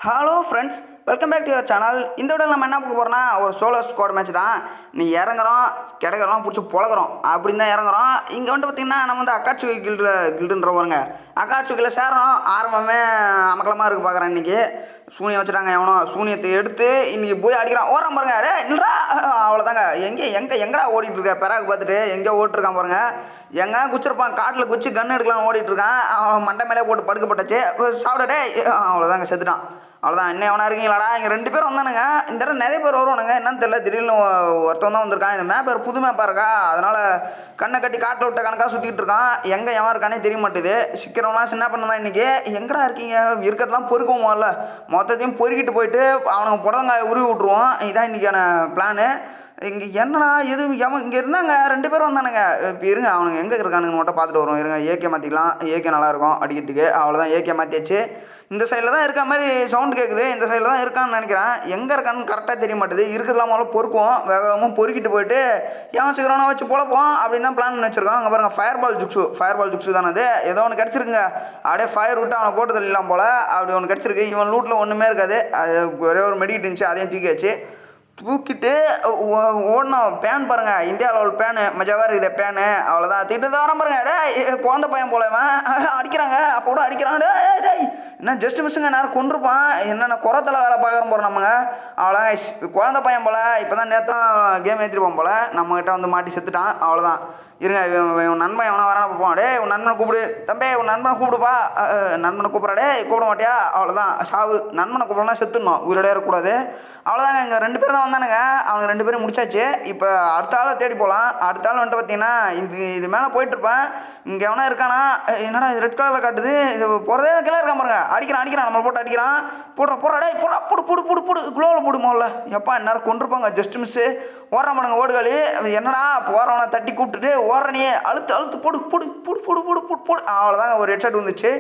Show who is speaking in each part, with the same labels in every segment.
Speaker 1: Hello friends, welcome back to your channel. இந்த விட நம்ம என்ன பார்க்க போகிறோம்னா ஒரு சோலோ ஸ்குவாட் மேட்ச் தான். நீ இறங்குறோம் கிடைக்கிறோம் பிடிச்சி பொழகிறோம் அப்படின்னு தான் இறங்குறோம். இங்கே வந்துட்டு பார்த்திங்கன்னா நம்ம வந்து அக்காட்சி கில்டுன்ற பாருங்க. அக்காட்சிக்கில் சேரோம். ஆரம்பமே அமக்கலமாக இருக்குது பார்க்குறேன். இன்றைக்கி சூனியம் வச்சுட்டாங்க. எவனோ சூனியத்தை எடுத்து இன்றைக்கி போய் அடிக்கிறான். ஓடுறான் பாருங்க. டே இல்லைடா, அவ்வளோதாங்க. எங்கடா ஓடிட்டுருக்க பெறாக்கு பார்த்துட்டு எங்கேயோ ஓட்டிருக்கான் பாருங்க. எங்கன்னா குச்சிருப்பான், காட்டில் குச்சி கன்று எடுக்கலாம்னு ஓடிட்டுருக்கான். அவன் மண்டை மேலே போட்டு படுக்கப்பட்டாச்சு. சாப்பிடட்டே அவ்வளோதாங்க, செத்துட்டான். அவ்வளோதான். இன்னும் எவனா இருக்கீங்களாடா? இங்கே 2 பேர் வந்தானுங்க. இந்த இடம் நிறைய பேர் வருவானுங்க. என்னன்னு தெரியல, திடீர்னு ஒருத்தன் தான் வந்திருக்கான். இந்த மேப் புது மேப்பாக இருக்கா, அதனால் கண்ணை கட்டி காட்டில் விட்ட கணக்காக சுற்றிக்கிட்டு இருக்கான். எங்கே எவன் இருக்கானே தெரிய மாட்டேது. சிக்கிறவனா சின்ன பண்ண தான் இன்றைக்கி. எங்கடா இருக்கீங்க? இருக்கிறதெல்லாம் பொறுக்குவோம். இல்லை மொத்தத்தையும் பொறுக்கிட்டு போயிட்டு அவனுக்கு புடலங்காய உருவி விட்ருவோம். இதுதான் இன்றைக்கான பிளானு. இங்கே என்னடா எதுவும் எவன் இங்கே இருந்தாங்க. 2 பேர் வந்தானுங்க. இப்போ இருங்க, அவனுங்க எங்கே இருக்கானுங்க மட்டும் பார்த்துட்டு வருவோம். இருங்க, ஏகே மாற்றிக்கலாம். ஏகே நல்லாயிருக்கும் அடிக்கிறதுக்கு. அவ்வளோதான், ஏகே மாற்றியாச்சு. இந்த சைடில் தான் இருக்க மாதிரி சவுண்டு கேட்குது. இந்த சைடில் தான் இருக்கான்னு நினைக்கிறேன். எங்கே இருக்கான்னு கரெக்டாக தெரிய மாட்டேது. இருக்கிறதுலாம் முதல்ல பொறுக்குவோம். வேகமாக பொறுக்கிட்டு போயிட்டு ஏன் சீக்கிரம்னா வச்சு பொழப்போம் அப்படின்னு தான் பிளான் பண்ணி வச்சுருக்கோம். அங்கே பாருங்கள், ஃபயர் பால் ஜுக்ஸு தானே அது. ஏதோ ஒன்று கிடச்சிருக்குங்க. அப்படியே ஃபயர் விட்டு அவனை போட்டு தள்ளிடலாம் போல். அப்படி ஒன்று கிடச்சிருக்கு. இவன் லூட்டில் ஒன்றுமே இருக்காது. ஒரே ஒரு மெடிக்கிட்டு இருந்துச்சு, அதையும் தூக்கியாச்சு. தூக்கிட்டு ஓடணும். பேன் பாருங்கள், இந்தியா லெவல் பேனு மஜாவாக இருக்குது பேனு. அவ்வளோதான். திட்டு தான் வர பாருங்க. டே குழந்த பையன் போலவன் அடிக்கிறாங்க. அப்போ கூட அடிக்கிறான். டே என்ன ஜஸ்ட் மிஸ்ஸுங்க, நேரம் கொண்டிருப்பான். என்னென்ன குறத்தில் வேலை பார்க்குறோம் போகிறோம் நம்மங்க. அவ்வளோதான், குழந்த பையன் போல். இப்போ தான் நேற்று கேம் ஏற்றிருப்போம் போல். நம்மகிட்ட வந்து மாட்டி செத்துட்டான். அவ்வளோதான். இருங்க, உன் நண்பன் எவனா வரான பார்ப்போம். டே உன் நண்பனை கூப்பிடு. தம்பி உன் நண்பனை கூப்பிடுப்பா. நண்பனை கூப்பிட்றாடே, கூப்பிட மாட்டியா? அவ்வளோதான், சாவு. நண்பனை கூப்பிடலாம், செத்துடணும். உயிரோட இருக்கக்கூடாது. அவ்வளோதாங்க. இங்கே 2 பேர் தான் வந்தானுங்க. அவங்க 2 பேரும் முடிச்சாச்சு. இப்போ அடுத்த ஆளை தேடி போகலாம். அடுத்த ஆள் வந்துட்டு பார்த்தீங்கன்னா இது மேலே போயிட்டுருப்பேன். இங்கே எவனா இருக்கானா? என்னடா இது ரெட் கலரில் காட்டுது? இது போகிறதே கீழே இருக்கான் பாருங்க. அடிக்கிறான் நம்மளை போட்டு அடிக்கிறான். போடுறா போடு குளோவில் போடு முதல்ல. எப்பா எந்நேரம் கொண்டிருப்பாங்க. Just miss. ஓடுறான் பாருங்க ஓடுகாலி. என்னடா போகிறவனை தட்டி கூப்பிட்டுட்டு ஓடுறனே, அழுத்து போடு. அவ்வளோதாங்க, ஒரு ஹெட்ஷாட் வந்துச்சு.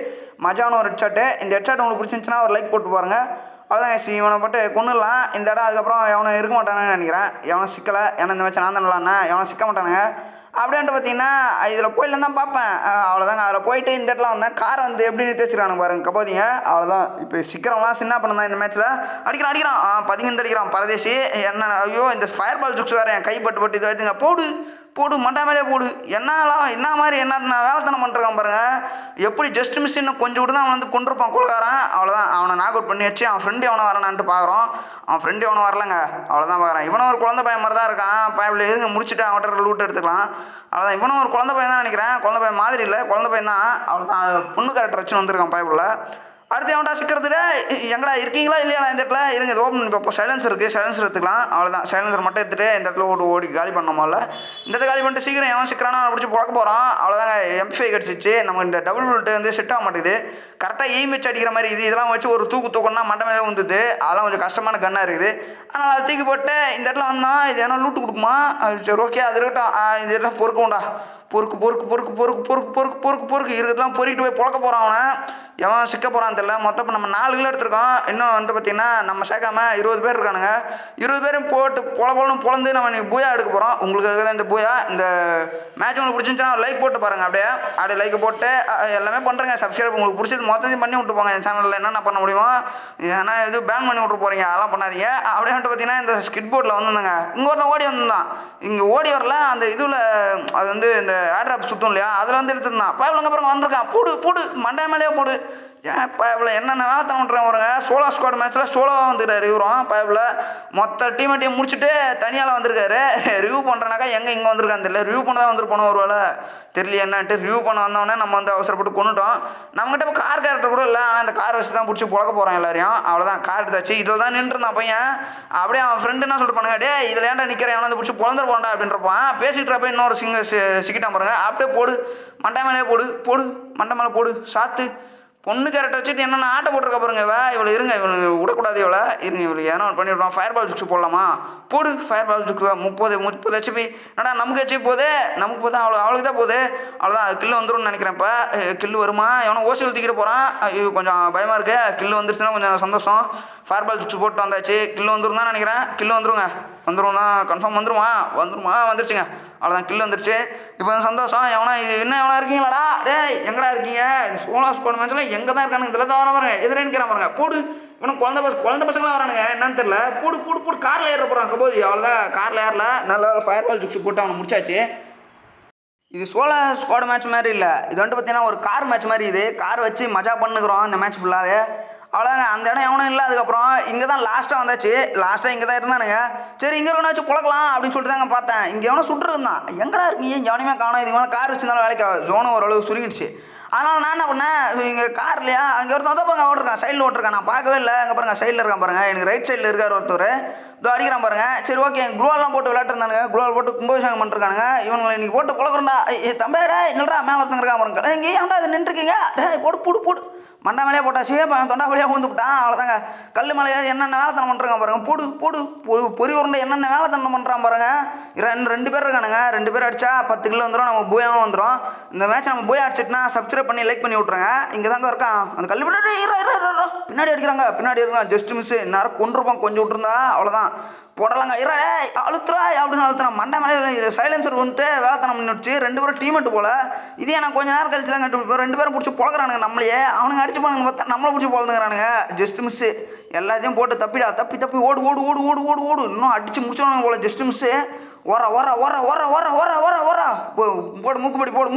Speaker 1: மஜான ஒரு ஹெட்ஷாட்டு. இந்த ஹெட்ஷாட் உங்களுக்கு பிடிச்சிருந்துச்சுன்னா ஒரு லைக் போட்டு பாருங்கள். அவ்வளோதான். இவனை போட்டு கொண்டுடலாம் இந்த இடம். அதுக்கப்புறம் எவனை இருக்க மாட்டானுன்னு நினைக்கிறேன். எவனும் சிக்கலை. ஏன்னா இந்த வச்சு நான் தான் நல்லாண்ணே. எவனும் சிக்க மாட்டானுங்க. அப்படின்ட்டு பார்த்தீங்கன்னா இதில் போயிடலாம் தான் பார்ப்பேன். அவ்வளோதாங்க. அதில் போயிட்டு இந்த இடத்துல வந்தேன். காரை வந்து எப்படி நிறுத்தி வச்சுருக்கானுங்க பாருங்க கபோதிங்க. அவ்வளோதான். இப்போ சிக்கிறவங்களாம் சின்ன பண்ண தான் இந்த மேட்ச்சில். அடிக்கிறான் பதிங்கந்து அடிக்கிறான் பரதேசி. என்ன ஐயோ, இந்த ஃபயர் பால் ஜுக்ஸ் வேறு என் கைப்பட்டு இது ஆயிடுங்க. போடு மண்டா மேலே போடு. என்ன மாதிரி என்ன வேலைத்தனம் பண்ணுறான் பாருங்கள். எப்படி ஜஸ்ட் மிஸ் இன்னும் கொஞ்சம் விட்டு தான் அவன் வந்து கொண்டிருப்பான் கொள்காரன். அவ்வளோதான். அவனை நாக் அவுட் பண்ணி வச்சு அவன் ஃப்ரெண்டு எவனை வரானான்ட்டு பார்க்குறோம். அவன் ஃப்ரெண்டு எவனும் வரலங்க. அவ்வளோதான் பார்க்குறான். இவனும் ஒரு குழந்தை பையன் மாதிரி தான் இருக்கான். பயவில் இருங்க, முடிச்சுட்டு அவன்கிட்ட லூட் எடுத்துக்கலாம். அவ்வளோதான். இவனும் ஒரு குழந்தை பையன் தான் நினைக்கிறேன். குழந்தை பையன் மாதிரி இல்லை, குழந்தை பையன் தான். அவ்வளோதான். பொண்ணு கேரக்டர் வச்சுன்னு வந்திருக்கான் பயவில். அடுத்து எவன்டா சிக்கிறதுல எங்கடா இருக்கீங்களா இல்லையா? இந்த இடத்துல இருங்க, இது ஓப்பன் இப்போ சைலன்சர் இருக்குது. சைலன்சர் எடுத்துக்கலாம். அவ்வளோதான். சைலன்சர் மட்டும் எடுத்துகிட்டு இந்த இடத்துல ஓடி காலி பண்ணோம்ல. இந்த இடத்துல காலி பண்ணிட்டு சீக்கிரம் எவன் சிக்கிறானோ அவனை பிடிச்சி புழக்க போகிறான். அவ்வளோதாங்க. MP5 கிடச்சிச்சு. நம்ம இந்த டபுள் புல்லட்டு வந்து செட் ஆக மாட்டேங்குது. கரெக்டாக எய்ம் வச்சு அடிக்கிற மாதிரி இதெல்லாம் வச்சு ஒரு தூக்கணும்னா மண்டை மேலே வந்துது. அதெல்லாம் கொஞ்சம் கஷ்டமான கன்னாக இருக்குது. அதனால் அதை தூக்கி போட்டு இந்த இடத்துல வந்தான். இது ஏன்னா லூட்டு கொடுக்குமா? சரி, ஓகே, அது இருக்கட்டும். இந்த இடத்துல பொறுக்கும்டா. பொறுக்கு இருக்கிறதுலாம் பொறுக்கிட்டு போய் புழக்க போகிறான். அவனை எவன் சிக்க போகிறான்னு தெரியல. மொத்தம் இப்போ நம்ம 4 கிலோ எடுத்துருக்கோம். இன்னும் வந்துட்டு பார்த்திங்கன்னா நம்ம சேர்க்காம 20 பேர் இருக்கானுங்க. 20 பேரும் போட்டு பொழந்து நம்ம இன்றைக்கி பூயா எடுக்க போகிறோம். உங்களுக்கு தான் இந்த பூயா. இந்த மேட்ச் உங்களுக்கு பிடிச்சிருந்துச்சுன்னா லைக் போட்டு பாருங்கள். அப்படியே லைக் போட்டு எல்லாமே பண்ணுறேங்க. சப்ஸ்கிரைப் உங்களுக்கு பிடிச்சது மொத்தத்தையும் பண்ணி விட்டு போங்க. என் சேனலில் என்னென்ன பண்ண முடியுமோ. ஏன்னா எதுவும் பேன் பண்ணி விட்டு போகிறீங்க, அதெல்லாம் பண்ணாதீங்க. அப்படியே வந்துட்டு பார்த்தீங்கன்னா இந்த ஸ்கிட் போர்டில் வந்துருந்தாங்க. இங்கே ஒருத்தன் ஓடி வந்தான். இங்கே ஓடி வரல. அந்த இதில் அது வந்து இந்த ஏர்ட்ராப் சுற்றும் இல்லையா, அதில் வந்து எடுத்துருந்தான். பயவில் அங்கே பாருங்க வந்திருக்கான். போடு மண்டை மேலேயே போடு. ஏன் பயவில் என்னென்ன வேலை தர பண்ணுறேன் பாருங்க. சோலோ ஸ்குவாட் மேட்ச்சில் சோலோவாக வந்துருக்காரு இவரும். பயவில் மொத்த டீமையும் முடிச்சுட்டு தனியால் வந்திருக்காரு. ரிவ்யூ பண்ணுறனாக்கா இங்கே வந்திருக்கான்னு தெரியல. ரிவ்யூ பண்ண தான் வந்துருப்போம் ஒரு வேலை தெரியல. என்னன்ட்டு ரிவ்யூ பண்ண வந்தோடனே நம்ம வந்து அவசரப்பட்டு கொண்டுட்டோம். நம்மகிட்ட இப்போ கார் கேரக்டர் கூட இல்லை. ஆனால் அந்த கார் வச்சு தான் பிடிச்சி புழக்க போகிறோம் எல்லாரையும். அவ்வளோதான். கார் எடுத்தாச்சு. இதில் தான் நின்றுருந்தான் பையன். அப்படியே அவன் ஃப்ரெண்டு என்ன சொல்லிட்டு பண்ணுங்க, டே இதில் ஏன்டா நிற்கிறேன், அவனை வந்து பிடிச்சி பொழந்துரு போண்டா அப்படின்றப்பான். பேசிக்கிட்டப்ப இன்னொரு சிக்கிட்டான் பாருங்க. அப்படியே போடு மண்டை மேலே போடு மண்டை மேலே போடு. சாத்து பொண்ணு கேரக்டர் வச்சுட்டு என்னென்ன ஆட்டை போட்டிருக்க பாருங்க. இவ்வளோ இருங்க, இவனுக்கு விடக்கூடாது. இவளை ஏன்னா பண்ணி விடுவான். ஃபயர் பால் ஜுக்ஸ் போடலாமா? போடு ஃபயர் பால் ஜுக்ஸ். 30 HP. என்னடா நமக்கு ஹெச்பி போகுது. நமக்கு போதா அவளுக்கு தான் போகுது. அவ்வளோதான். கில்லு வந்துடும் நினைக்கிறேன். இப்போ கில்லு வருமா? எவனோ ஓசி ஊற்றிக்கிட்டு போகிறான். கொஞ்சம் பயமாக இருக்குது. கில்லு வந்துருச்சுன்னா கொஞ்சம் சந்தோஷம். ஃபயர் பால் ஜுக்ஸ் போட்டு வந்தாச்சு. கில்லு வந்துடும் தான் நினைக்கிறேன். கில்லு வந்துரும்னா கன்ஃபார்ம் வந்துருச்சுங்க. அவ்வளோதான். கில்லு வந்துருச்சு. இப்போ சந்தோஷம். எவனா இருக்கீங்களாடா? டே எங்கடா இருக்கீங்க? சோலோ ஸ்குவாட் மேட்ச்சில் எங்கே தான் இருக்கானுங்க? இதில் தான் வர பாருங்க. எதிரே நிற்கிறான் பாருங்க. போடு இன்னும் குழந்த பசங்களாம் வரானுங்க என்னன்னு தெரியல. போடு போடு போடு காரில் ஏற போகிறான் கபோதி. அவ்வளோதான், காரில் ஏறல. நல்லா ஃபயர் பால் ஜுக்ஸ் போட்டு அவனை முடிச்சாச்சு. இது சோலோ ஸ்குவாட் மேட்ச் மாதிரி இல்லை, இது வந்துட்டு பார்த்தீங்கன்னா ஒரு கார் மேட்ச் மாதிரி. இது கார் வச்சு மஜா பண்ணுக்கிறோம் இந்த மேட்ச் ஃபுல்லாகவே. அவ்வளோதாங்க, அந்த இடம் எவனும் இல்லை. அதுக்கப்புறம் இங்கே தான் லாஸ்ட்டாக வந்தாச்சு. லாஸ்ட்டாக இங்கே தான் இருந்தானுங்க. சரி இங்கே இருக்கணும் புழக்கலாம் அப்படின்னு சொல்லிட்டு தாங்க பார்த்தேன். இங்கே எவனோ சுட்டுருந்தான். எங்கடா இருக்கீங்க, எவனையுமே காணும். இது மேலே கார் வச்சுருந்தாலும் வேலைக்கு ஜோனும் ஓரளவு சுருங்கிடுச்சு. அதனால் நான் என்ன பண்ணேன், இங்கே கார் இல்லையா, அங்கே ஒருத்தன் தான் பாருங்க ஓட்டிருக்கான், சைடில் ஓட்டிருக்கான். நான் பார்க்கவே இல்லை. அங்கே பாருங்க சைடில் இருக்கான் பாருங்க, எனக்கு ரைட் சைடில் இருக்கார் ஒருத்தர். இதோ அடிக்கிறான் பாருங்க. சரி ஓகே, குளோவெல்லாம் போட்டு விளையாட்டுருந்தானுங்க. குளோவல் போட்டு கும்பாபிஷேகம் பண்ணிருக்கானுங்க. இவங்களை இன்னைக்கு போட்டு குளக்குறா. தம்பேடா என்னடா மேலே இருக்கான் பாருங்க. இங்கே ஏன்டா இது நின்றுருக்கீங்க, போடு போடு போடு. மண்டை மேலேயே போட்டாச்சு. தொண்டா வழியாக ஊந்து விட்டான். அவ்வளோதாங்க, கல் மேலே ஏறி என்னென்ன வேலைத்தனம் பண்ணுறான் பாருங்க. போடு போடு பொறி உருண்டை என்னென்ன வேலைத்தனம் பண்ணுறான் பாருங்க. ரெண்டு பேர் இருக்கானுங்க. 2 பேர் அடிச்சா 10 கிலோ வந்துடும். நம்ம பூயாவும் வந்துடும். இந்த மேட்ச் நம்ம பூயா அடிச்சிட்டுனா சப்ஸ்கிரைப் பண்ணி லைக் பண்ணி விட்ருங்க. இங்கே தாங்க இருக்கான் அந்த கல் பின்னாடி அடிக்கிறாங்க. பின்னாடி இருக்கான் ஜஸ்ட் மிஸ். நேரம் கொண்டிருப்பான் கொஞ்சம் விட்டுருந்தா அவ்வளோதான். போடலாங்க இரடே அழுத்துறா அப்படின்னு அழுத்துறான். மண்டை மேலே சைலன்சர் வந்துட்டு வேலைத்தனம் பண்ணிடுச்சு. 2 பேரும் டீமெட்டு போல். இதே நான் கொஞ்சம் நேரம் கழிச்சு தான் கட்டு 2 பேரும் பிடிச்சி பொழக்கிறானுங்க நம்மளையே. அவனுங்க அடிச்சு போனாங்க பார்த்தா நம்மளை பிடிச்சி பொழந்துக்கிறானுங்க. ஜஸ்ட் மிஸ்ஸு எல்லாத்தையும் போட்டு தப்பி ஓடு ஓடு ஓடு ஓடு ஓடு ஓடு இன்னும் அடிச்சு முடிச்சவனுங்க போல. ஜஸ்ட் மிஸ்ஸு போடு மூக்குப்படி போடு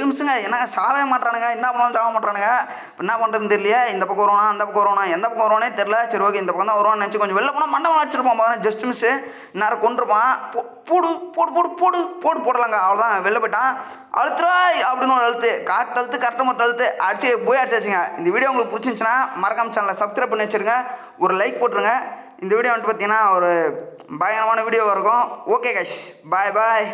Speaker 1: மிஸ்ஸுங்க. என்ன சாவே மாட்டானுங்க, என்ன பண்ணாலும் சாக மாட்டானுங்க. என்ன பண்ணுறதுன்னு தெரியலையே. இந்த பக்கம் வருவானா அந்த பக்கம் வருவானா எந்த பக்கம் வருவானே தெரியல. சரி ஓகே, இந்த பக்கம் தான் வருவான்னு நினச்சி கொஞ்சம் வெளில போனால் மண்டபம் வச்சிருப்பான் பாருங்க. ஜஸ்ட் மிஸ்ஸு நேரம் கொண்டிருப்பான். போடலாங்க. அவ்வளோதான், வெளில போயிட்டான். அழுத்துறாய் அப்படின்னு ஒரு அழுத்து, காட்டு அழுத்து, கரெக்டாக மட்டும் அழுத்து அடிச்சு போய் அடிச்சாச்சுங்க. இந்த வீடியோ உங்களுக்கு பிடிச்சிருந்துச்சுன்னா மறக்காம சேனலை சப்ஸ்கிரைப் பண்ணி வச்சுருங்க, ஒரு லைக் போட்டுருங்க. இந்த வீடியோ வந்துட்டு பார்த்தீங்கன்னா ஒரு பயங்கரமான வீடியோவாக இருக்கும். ஓகே கைஸ், பாய்.